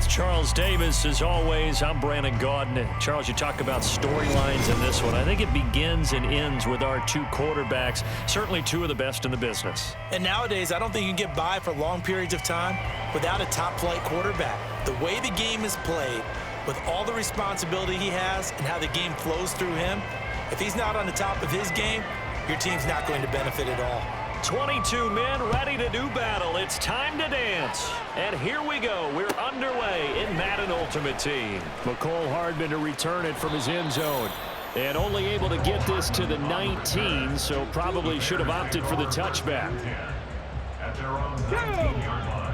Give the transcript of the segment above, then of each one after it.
with Charles Davis. As always, I'm Brandon Gaudin. Charles, you talk about storylines in this one. I think it begins and ends with our two quarterbacks, certainly two of the best in the business. And nowadays, I don't think you can get by for long periods of time without a top-flight quarterback. The way the game is played, with all the responsibility he has and how the game flows through him, if he's not on the top of his game, your team's not going to benefit at all. 22 men ready to do battle. It's time to dance. And here we go. We're underway in Madden Ultimate Team. McCole Hardman to return it from his end zone. And only able to get this to the 19, so probably should have opted for the touchback. At their own 19-yard line.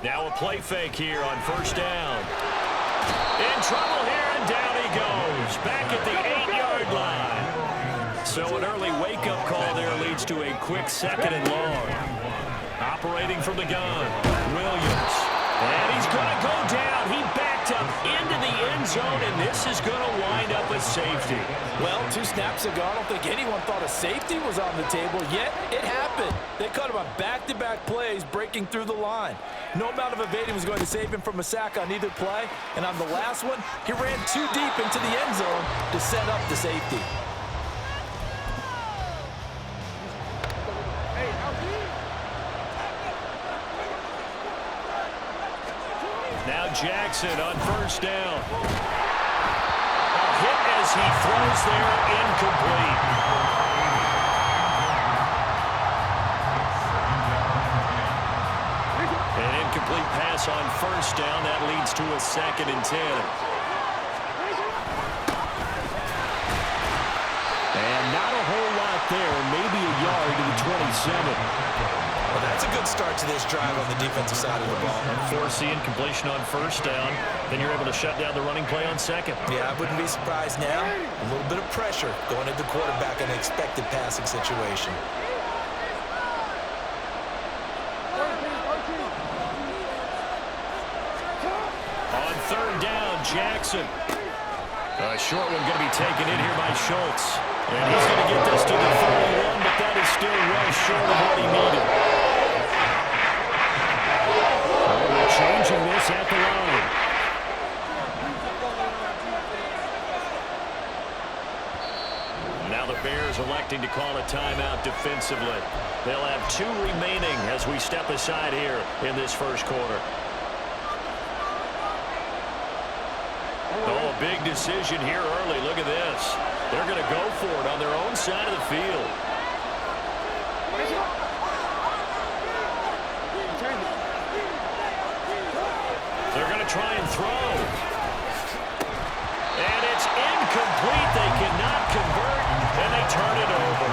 Now a play fake here on first down. In trouble here, and down he goes. Back at the 8-yard line. So an early wake-up call there leads to a quick second and long. Operating from the gun, Williams. And he's going to go down. He backed up into the end zone, and this is going to wind up a safety. Well, 2 snaps ago, I don't think anyone thought a safety was on the table, yet it happened. They cut him on back-to-back plays, breaking through the line. No amount of evading was going to save him from a sack on either play, and on the last one, he ran too deep into the end zone to set up the safety. Now Jackson on first down. A hit as he throws there, incomplete. An incomplete pass on first down. That leads to a 2nd and 10. And not a whole lot there. Maybe a yard to the 27. Well, that's a good start to this drive on the defensive side of the ball. Force the incompletion on first down. Then you're able to shut down the running play on second. Yeah, I wouldn't be surprised now. A little bit of pressure going at the quarterback in an expected passing situation. On third down, Jackson. A short one going to be taken in here by Schultz. And he's going to get this to the 31, but that is still well short of what he needed. We're changing this at the line. Now the Bears electing to call a timeout defensively. They'll have 2 remaining as we step aside here in this first quarter. Oh, a big decision here early. Look at this. They're going to go for it on their own side of the field. They're going to try and throw. And it's incomplete. They cannot convert, and they turn it over.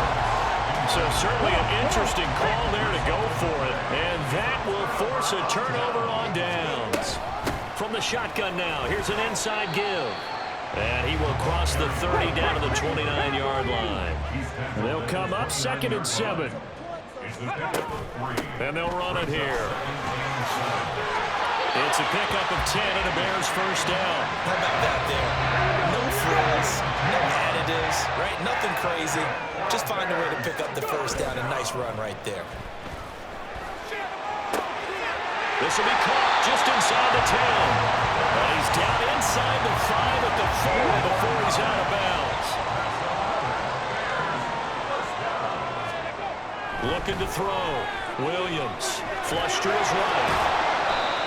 So certainly an interesting call there to go for it. And that will force a turnover on downs. From the shotgun now, here's an inside give. And he will cross the 30 down to the 29-yard line. They'll come up 2nd and 7. And they'll run it here. It's a pickup of 10 and a Bears first down. How about that there? No frills, no additives, right? Nothing crazy. Just find a way to pick up the first down. A nice run right there. This will be caught just inside the 10. And he's down inside the 5 at the 4 before he's out of bounds. Looking to throw. Williams. Flush to his right.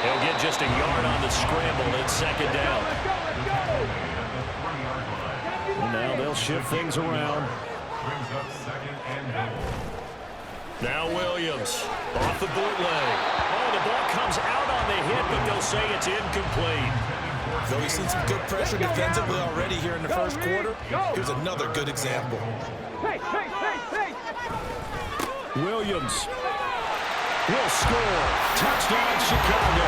He'll get just a yard on the scramble. It's 2nd down. Now they'll shift things around. Now Williams. Off the bootleg. Oh, the ball comes out on the hit, but they'll say it's incomplete. Though we've seen some good pressure defensively already here in the first quarter, here's another good example. Williams will score. Touchdown, Chicago.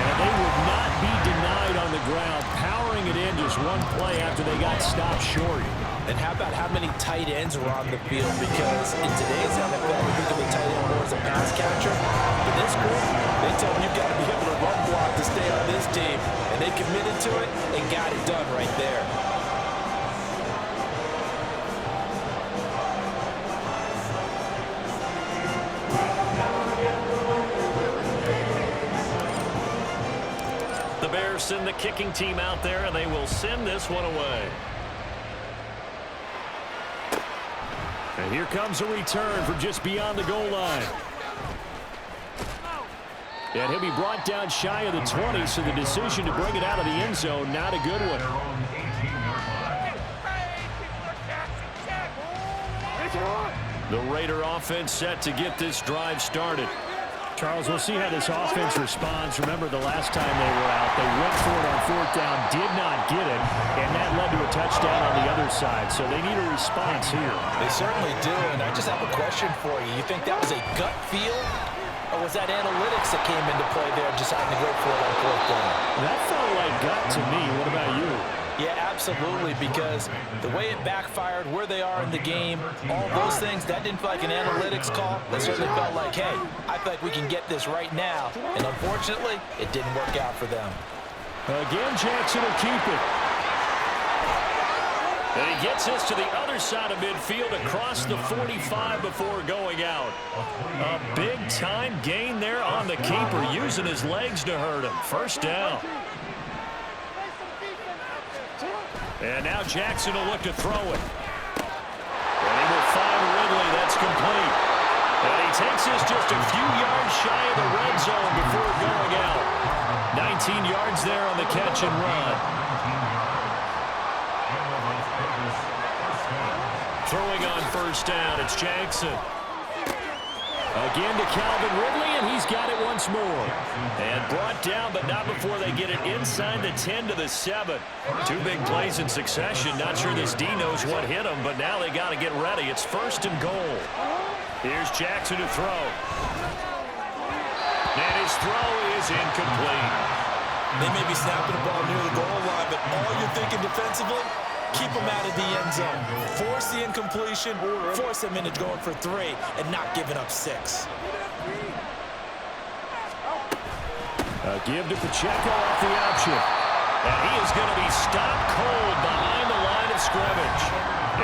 And they would not be denied on the ground, powering it in just one play after they got stopped short. And how about how many tight ends were on the field? Because in today's NFL, we think of the tight end more as a pass catcher. But this group, they tell them you've got to be able to run block to stay on this team. And they committed to it and got it done right there. Anderson, the kicking team out there, and they will send this one away. And here comes a return from just beyond the goal line. And he'll be brought down shy of the 20, so the decision to bring it out of the end zone, not a good one. The Raider offense set to get this drive started. Charles, we'll see how this offense responds. Remember the last time they were out, they went for it on fourth down, did not get it, and that led to a touchdown on the other side. So they need a response here. They certainly do, and I just have a question for you. You think that was a gut feel, or was that analytics that came into play there deciding to go for it on fourth down? That felt like gut to me. What about you? Yeah, absolutely, because the way it backfired, where they are in the game, all those things, that didn't feel like an analytics call. That certainly felt like, hey, I feel like we can get this right now. And unfortunately, it didn't work out for them. Again, Jackson will keep it. And he gets this to the other side of midfield across the 45 before going out. A big-time gain there on the keeper, using his legs to hurt him. First down. And now Jackson will look to throw it. And he will find Ridley. That's complete. And he takes this just a few yards shy of the red zone before going out. 19 yards there on the catch and run. Throwing on first down, it's Jackson. Again to Calvin Ridley, and he's got it once more. And brought down, but not before they get it inside the 10 to the 7. Two big plays in succession. Not sure this D knows what hit him, but now they got to get ready. It's first and goal. Here's Jackson to throw. And his throw is incomplete. They may be snapping the ball near the goal line, but all you're thinking defensively, keep them out of the end zone. Force the incompletion, force them into going for 3, and not giving up 6. A give to Pacheco off the option. And he is going to be stopped cold behind the line of scrimmage.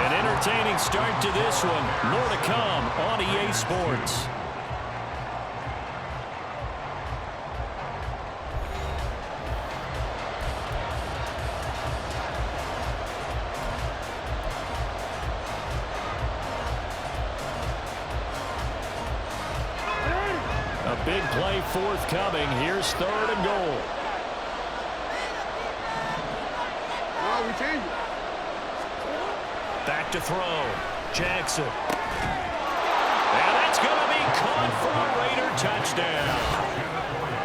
An entertaining start to this one. More to come on EA Sports. Big play forthcoming. Here's third and goal. Back to throw. Jackson. And that's going to be caught for a Raider touchdown.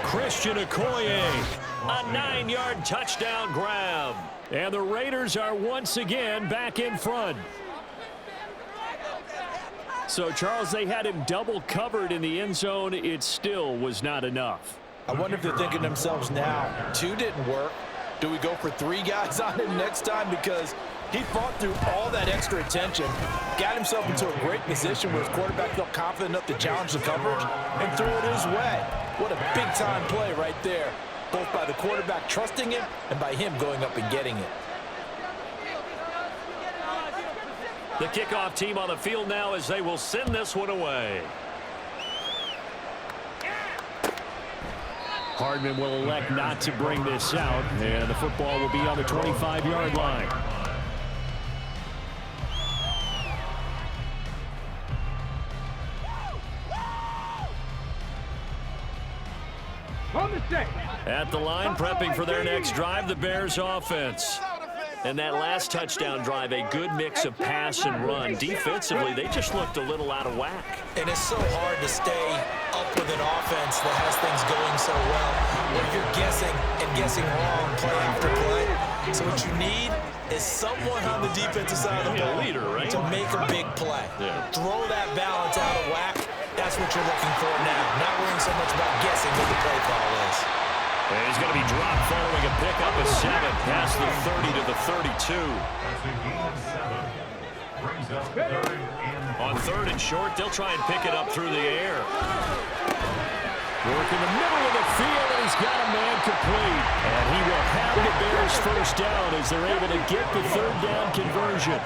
Christian Okoye, a 9-yard touchdown grab. And the Raiders are once again back in front. So, Charles, they had him double covered in the end zone. It still was not enough. I wonder if they're thinking to themselves now, 2 didn't work. Do we go for 3 guys on him next time? Because he fought through all that extra attention, got himself into a great position where his quarterback felt confident enough to challenge the coverage and threw it his way. What a big-time play right there, both by the quarterback trusting him and by him going up and getting it. The kickoff team on the field now as they will send this one away. Hardman will elect not to bring this out, and the football will be on the 25-yard line. At the line, prepping for their next drive, the Bears offense. And that last touchdown drive, a good mix of pass and run. Defensively, they just looked a little out of whack. And it's so hard to stay up with an offense that has things going so well, where you're guessing and guessing wrong play after play. So what you need is someone on the defensive side of the ball leader, right? to make a big play. Yeah. Throw that balance out of whack. That's what you're looking for now. Not worrying so much about guessing what the play call is. And he's going to be dropped following a pickup of 7 past the 30 to the 32. On third and short, they'll try and pick it up through the air. Work in the middle of the field, and he's got a man complete. And he will have the Bears first down as they're able to get the third down conversion.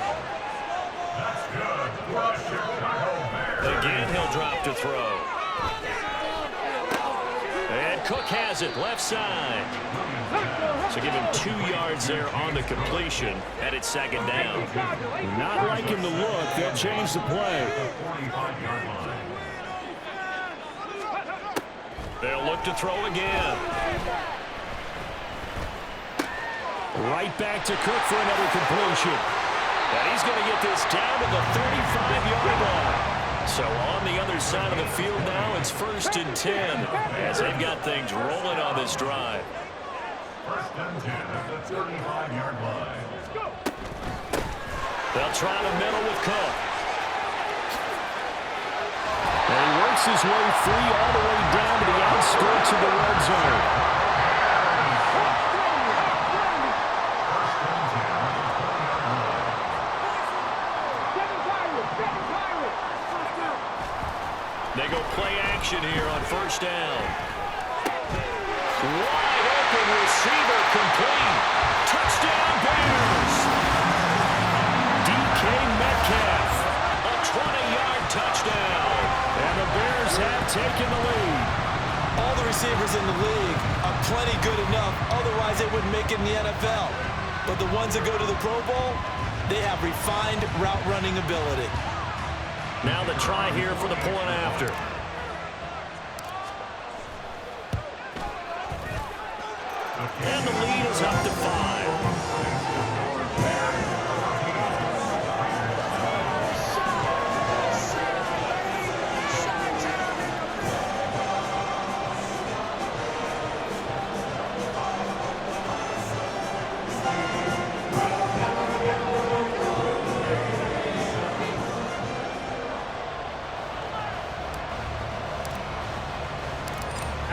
Again, he'll drop to throw. And Cook has it, left side. So give him 2 yards there on the completion, and it's second down. Not liking the look. They'll change the play. They'll look to throw again. Right back to Cook for another completion. And he's going to get this down to the 35-yard line. So on the other side of the field now, it's 1st and 10 as they've got things rolling on this drive. 1st and 10 at the 35-yard line. They'll try to middle with Cook. And he works his way free all the way down to the outskirts of the red zone. They go play action here on 1st down. Wide open receiver complete. Touchdown Bears. DK Metcalf. A 20-yard touchdown. And the Bears have taken the lead. All the receivers in the league are plenty good enough. Otherwise, they wouldn't make it in the NFL. But the ones that go to the Pro Bowl, they have refined route running ability. Now the try here for the point after. And the lead is up to 5.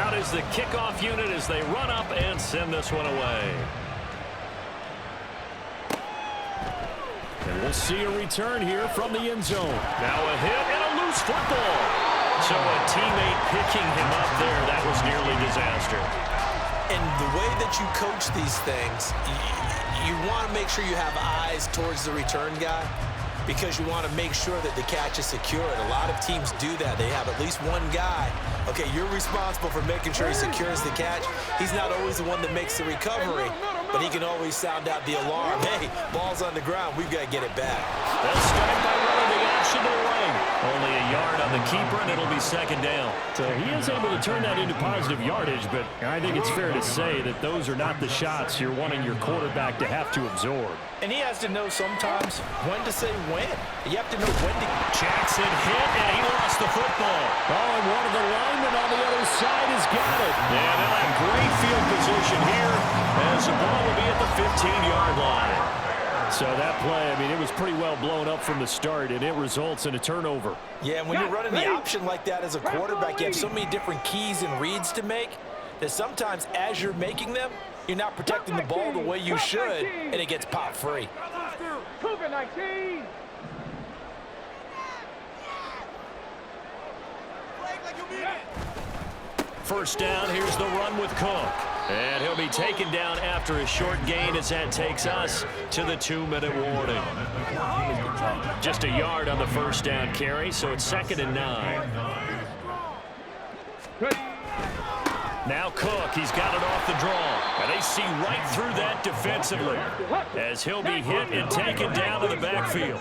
Out is the kickoff unit as they run up and send this one away. And we'll see a return here from the end zone. Now a hit and a loose football. So a teammate picking him up there, that was nearly disaster. And the way that you coach these things, you want to make sure you have eyes towards the return guy, because you want to make sure that the catch is secured. A lot of teams do that. They have at least one guy. Okay, you're responsible for making sure he secures the catch. He's not always the one that makes the recovery, but he can always sound out the alarm. Hey, ball's on the ground. We've got to get it back. They'll start by running the action away. Only a yard on the keeper, and it'll be second down. So he is able to turn that into positive yardage, but I think it's fair to say that those are not the shots you're wanting your quarterback to have to absorb. And he has to know sometimes when to say when. You have to know when to. Jackson hit, and he lost the football. Oh, and one of the linemen on the other side has got it. And they'll have great field position here as the ball will be at the 15-yard line. So that play, I mean, it was pretty well blown up from the start, and it results in a turnover. Yeah, and when you're running the option like that as a quarterback, you have so many different keys and reads to make that sometimes as you're making them, you're not protecting the ball the way you should, and it gets popped free. First down, here's the run with Cook. And he'll be taken down after a short gain as that takes us to the 2-minute warning. Just a yard on the first down carry, so it's 2nd and 9. Now Cook, he's got it off the draw. And they see right through that defensively as he'll be hit and taken down to the backfield.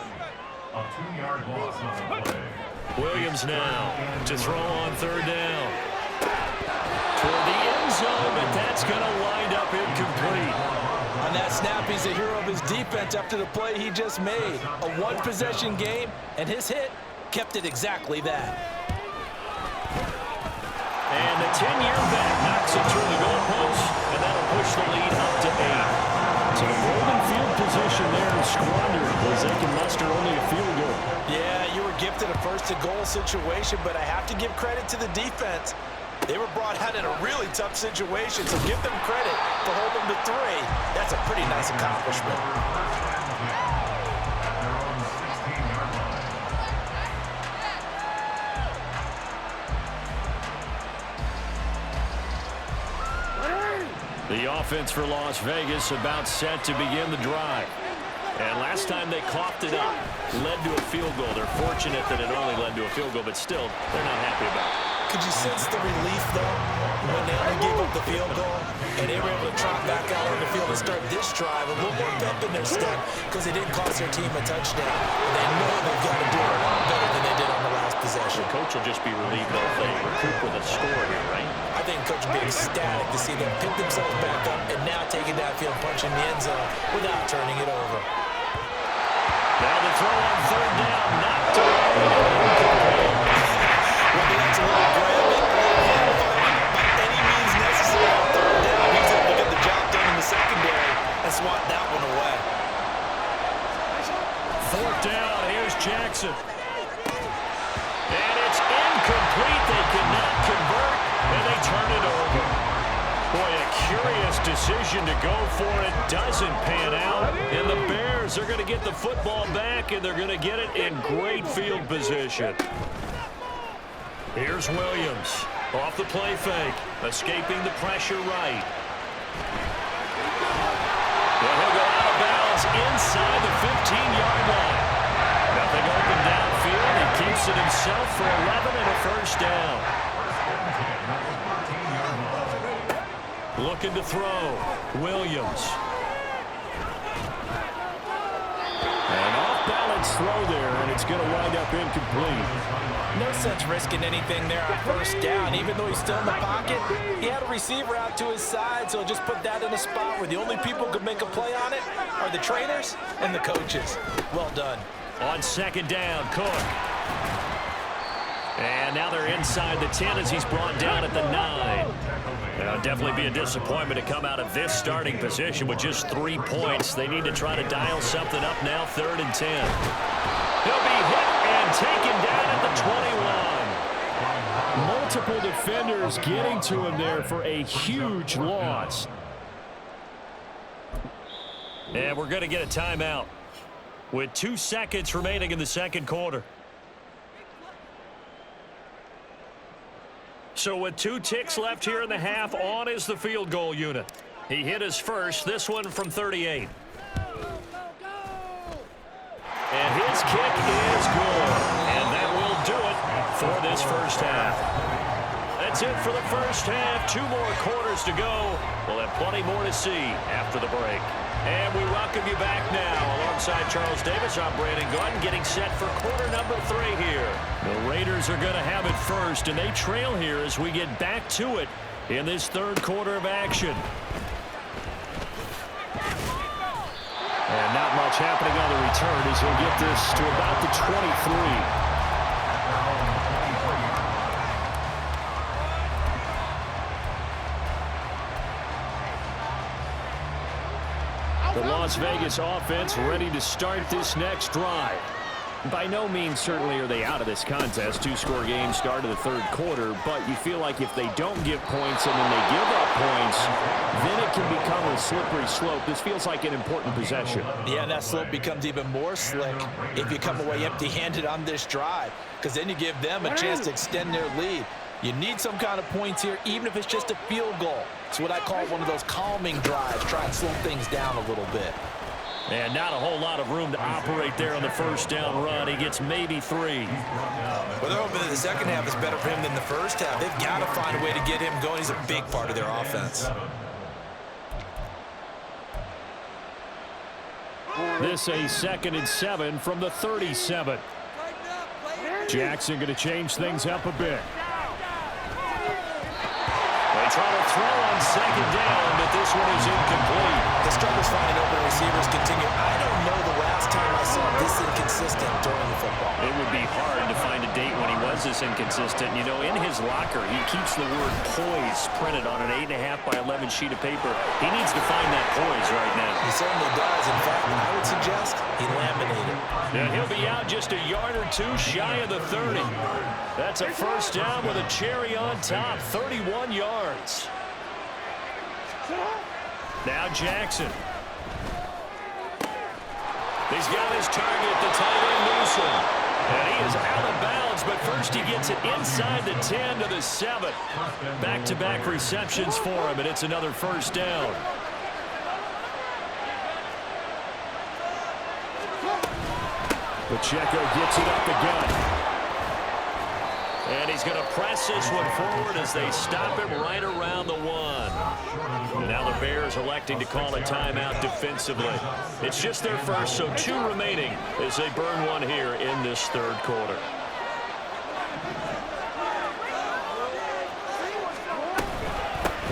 A 2-yard loss on the play. Williams now to throw on 3rd down. Toward the end zone, but that's going to wind up incomplete. On that snap, he's a hero of his defense after the play he just made. A one-possession game, and his hit kept it exactly that. And the 10-year vet knocks it through the goalpost, and that'll push the lead up to 8. So the golden field position there is squandered as they can muster only a field goal. Yeah, you were gifted a first-to-goal situation, but I have to give credit to the defense. They were brought out in a really tough situation, so give them credit for holding the 3. That's a pretty nice accomplishment. The offense for Las Vegas about set to begin the drive. And last time they coughed it up, led to a field goal. They're fortunate that it only led to a field goal, but still, they're not happy about it. Could you sense the relief, though, when they only gave up the field goal and they were able to trot back out on the field and start this drive a little more pep in their step because it didn't cost their team a touchdown. And they know they've got to do it a lot better than they did on the last possession. The coach will just be relieved if they recoup with a score here, right? I think Coach will be ecstatic to see them pick themselves back up and now taking that field, punching the end zone without turning it over. Now the throw on third down, knocked away. Well, that's a little grab it, a little hand fighting by any means necessary on third down. He's able to get the job done in the secondary and swat that one away. Fourth down, here's Jackson. And it's incomplete. They cannot convert, and they turn it over. Boy, a curious decision to go for it. Doesn't pan out. And the Bears are going to get the football back, and they're going to get it in great field position. Here's Williams. Off the play fake. Escaping the pressure right. And he'll go out of bounds inside the 15-yard line. Nothing open downfield. He keeps it himself for 11 and a first down. Looking to throw. Williams. An off-balance throw there, and it's going to wind up incomplete. No sense risking anything there on first down. Even though he's still in the pocket, he had a receiver out to his side, so just put that in a spot where the only people who could make a play on it are the trainers and the coaches. Well done. On second down, Cook. And now they're inside the 10 as he's brought down at the 9. It'll definitely be a disappointment to come out of this starting position with just 3 points. They need to try to dial something up now, 3rd and 10. He'll be hit and taken down at the 21. Multiple defenders getting to him there for a huge loss. And we're going to get a timeout with 2 seconds remaining in the second quarter. So with 2 ticks left here in the half, on is the field goal unit. He hit his first, this one from 38. And his kick is good. And that will do it for this first half. That's it for the first half. 2 more quarters to go. We'll have plenty more to see after the break. And we welcome you back now. Alongside Charles Davis, I'm Brandon Gunn, getting set for quarter number 3 here. The Raiders are going to have it first, and they trail here as we get back to it in this 3rd quarter of action. And not much happening on the return as he'll get this to about the 23. The Las Vegas offense ready to start this next drive. By no means certainly are they out of this contest. 2-score game start of the 3rd quarter, but you feel like if they don't give points and then they give up points, then it can become a slippery slope. This feels like an important possession. Yeah, and that slope becomes even more slick if you come away empty-handed on this drive, because then you give them a chance to extend their lead. You need some kind of points here, even if it's just a field goal. It's what I call one of those calming drives. Try and slow things down a little bit. And not a whole lot of room to operate there on the first down run. He gets maybe 3. Well, they're hoping that the second half is better for him than the first half. They've got to find a way to get him going. He's a big part of their offense. This a 2nd and 7 from the 37. Jackson going to change things up a bit. They try to throw on second down, but this one is incomplete. The struggles finding open receivers continue. I don't know the last time I saw this inconsistent during the football. It would be hard to find a date when he was this inconsistent. You know, in his locker, he keeps the word poise printed on an 8.5 by 11 sheet of paper. He needs to find that poise right now. He certainly does. In fact, I would suggest he laminated. And he'll be out just a yard or 2 shy of the 30. That's a first down with a cherry on top, 31 yards. Now Jackson. He's got his target, the tight end Newsom. And he is out of bounds, but first he gets it inside the 10 to the 7. Back-to-back receptions for him, and it's another first down. Pacheco gets it up again. And he's going to press this one forward as they stop him right around the 1. And now the Bears electing to call a timeout defensively. It's just their first, so 2 remaining as they burn one here in this third quarter.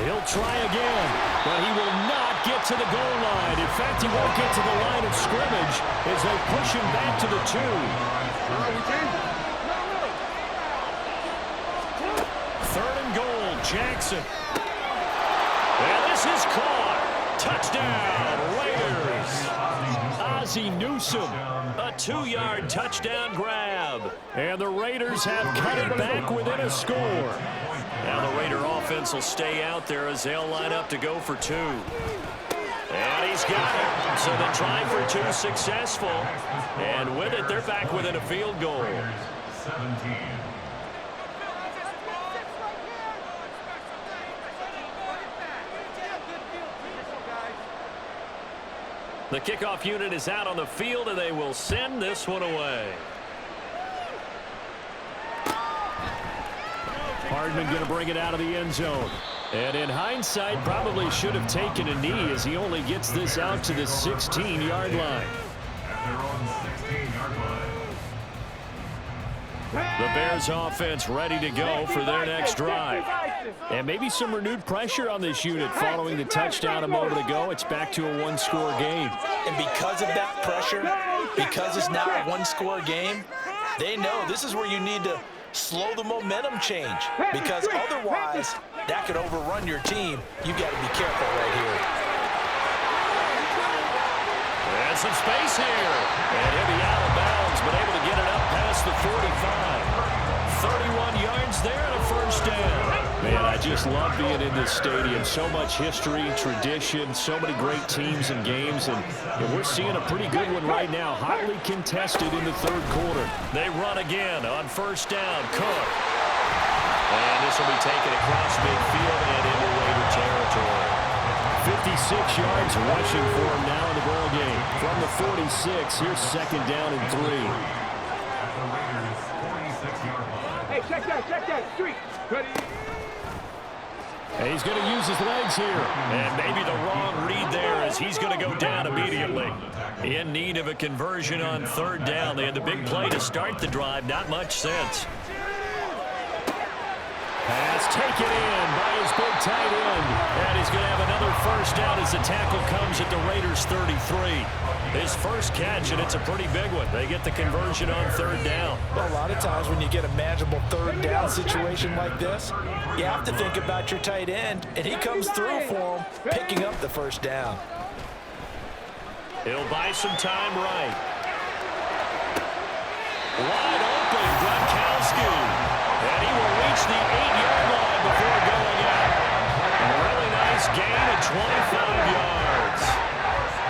He'll try again, but he will not get to the goal line. In fact, he won't get to the line of scrimmage as they push him back to the 2. Third and goal, Jackson. And this is caught. Touchdown, Raiders. Ozzie Newsome. A 2-yard touchdown grab. And the Raiders have cut it back within a score. Now the Raider offense will stay out there as they'll line up to go for 2. And he's got it. So the try for 2 successful. And with it, they're back within a field goal. 17. The kickoff unit is out on the field, and they will send this one away. Hardman going to bring it out of the end zone. And in hindsight, probably should have taken a knee as he only gets this out to the 16-yard line. The Bears offense ready to go for their next drive. And maybe some renewed pressure on this unit following the touchdown a moment ago. It's back to a 1-score game. And because of that pressure, because it's now a 1-score game, they know this is where you need to slow the momentum change, because otherwise that could overrun your team. You've got to be careful right here. And some space here. And he'll be out of bounds, but able to get it up past the 45. 31 yards there and a first down. Man, I just love being in this stadium. So much history, tradition, so many great teams and games, and we're seeing a pretty good one right now, hotly contested in the third quarter. They run again on first down. Cook. And this will be taken across midfield and into Raider territory. 56 yards rushing for him now in the ball game. From the 46, here's second down and 3. Hey, check that, street. Ready? And he's going to use his legs here. And maybe the wrong read there as he's going to go down immediately. In need of a conversion on third down. They had the big play to start the drive. Not much sense. Pass taken in by his big tight end. And he's going to have another first down as the tackle comes at the Raiders' 33. His first catch, and it's a pretty big one. They get the conversion on third down. Well, a lot of times when you get a manageable third down situation like this, you have to think about your tight end, and he comes through for him, picking up the first down. He'll buy some time right. Wide open, Gronkowski. And he will reach the 8-yard line before going out. A really nice gain of 25 yards.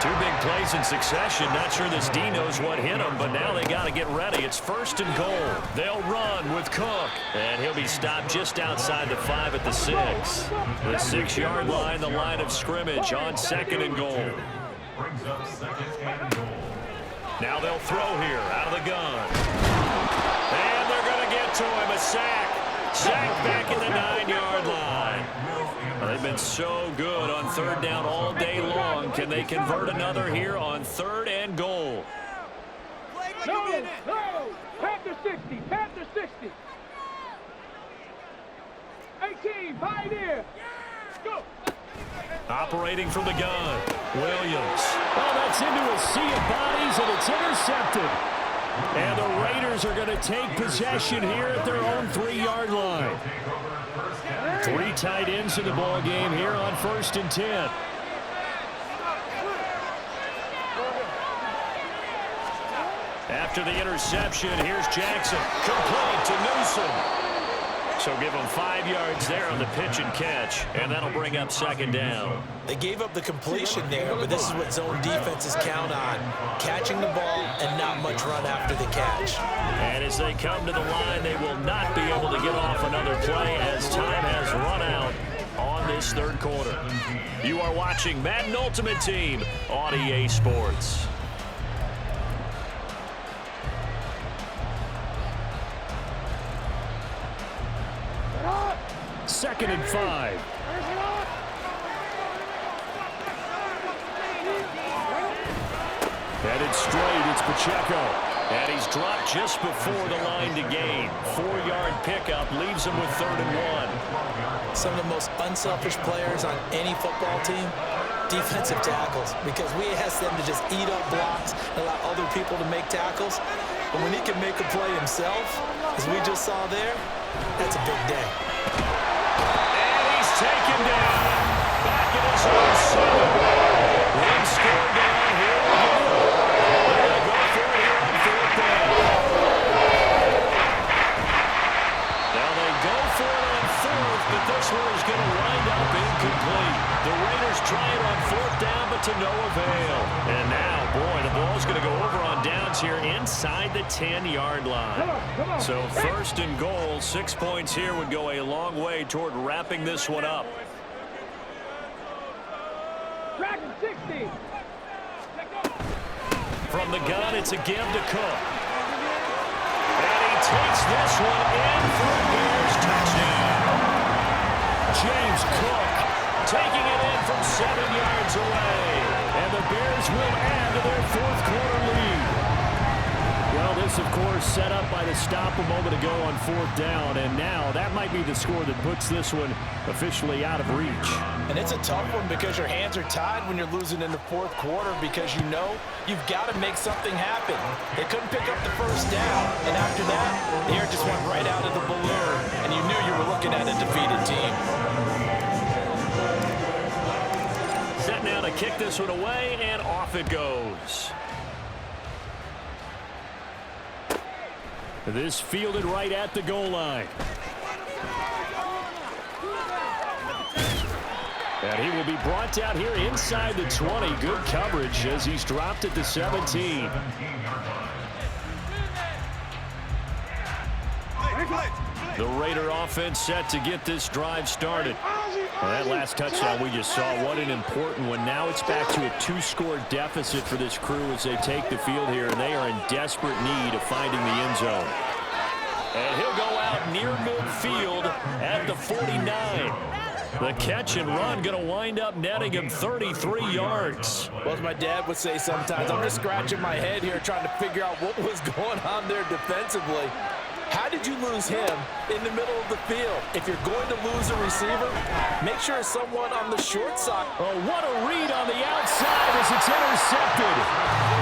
2 big plays in succession. Not sure this D knows what hit him, but now they got to get ready. It's first and goal. They'll run with Cook. And he'll be stopped just outside the 5 at the 6. The 6-yard line, the line of scrimmage on second and goal. Now they'll throw here out of the gun. And they're going to get to him. A sack. Sack back at the 9-yard line. They've been so good on third down all day long. Can they convert another here on third and goal? No. Panther 60. Panther 60. 18. Pioneer. Go. Operating from the gun. Williams. Oh, that's into a sea of bodies, and it's intercepted. And the Raiders are going to take possession here at their own 3-yard line. 3 tight ends in the ball game here on 1st and 10. After the interception, here's Jackson. Complete to Newsome. So give them 5 yards there on the pitch and catch, and that'll bring up second down. They gave up the completion there, but this is what zone defenses count on. Catching the ball and not much run after the catch. And as they come to the line, they will not be able to get off another play as time has run out on this third quarter. You are watching Madden Ultimate Team on EA Sports. 2nd and 5. Headed straight, it's Pacheco. And he's dropped just before the line to gain. 4-yard pickup leaves him with 3rd and 1. Some of the most unselfish players on any football team, defensive tackles, because we ask them to just eat up blocks and allow other people to make tackles. But when he can make a play himself, as we just saw there, that's a big day. And he's taken down. Back in his own 7. One score down. Here we go. They're going to go for it here on 4th down. Now they go for it on 4th, but this one is going to wind up incomplete. The Raiders try it on 4th down, but to no avail. And now, boy, the ball's going to go over on downs here inside the 10-yard line. So 1st and goal, 6 points here would go a long way toward wrapping this one up. Dragon 60. From the gun, it's a give to Cook. And he takes this one in for a Bears touchdown. James Cook taking it in from 7 yards away. And the Bears will add to their 4th quarter lead. Well, this, of course, set up by the stop a moment ago on 4th down. And now that might be the score that puts this one officially out of reach. And it's a tough one because your hands are tied when you're losing in the 4th quarter because you know you've got to make something happen. They couldn't pick up the 1st down, and after that, the air just went right out of the balloon, and you knew you were looking at a defeated team. Set now to kick this one away, and off it goes. This fielded right at the goal line. And he will be brought down here inside the 20. Good coverage as he's dropped at the 17. The Raider offense set to get this drive started. Well, that last touchdown we just saw, what an important one. Now it's back to a 2-score deficit for this crew as they take the field here, and they are in desperate need of finding the end zone. And he'll go out near midfield at the 49. The catch and run going to wind up netting him 33 yards. Well, as my dad would say sometimes, I'm just scratching my head here trying to figure out what was going on there defensively. How did you lose him in the middle of the field? If you're going to lose a receiver, make sure it's someone on the short side. Oh, what a read on the outside as it's intercepted.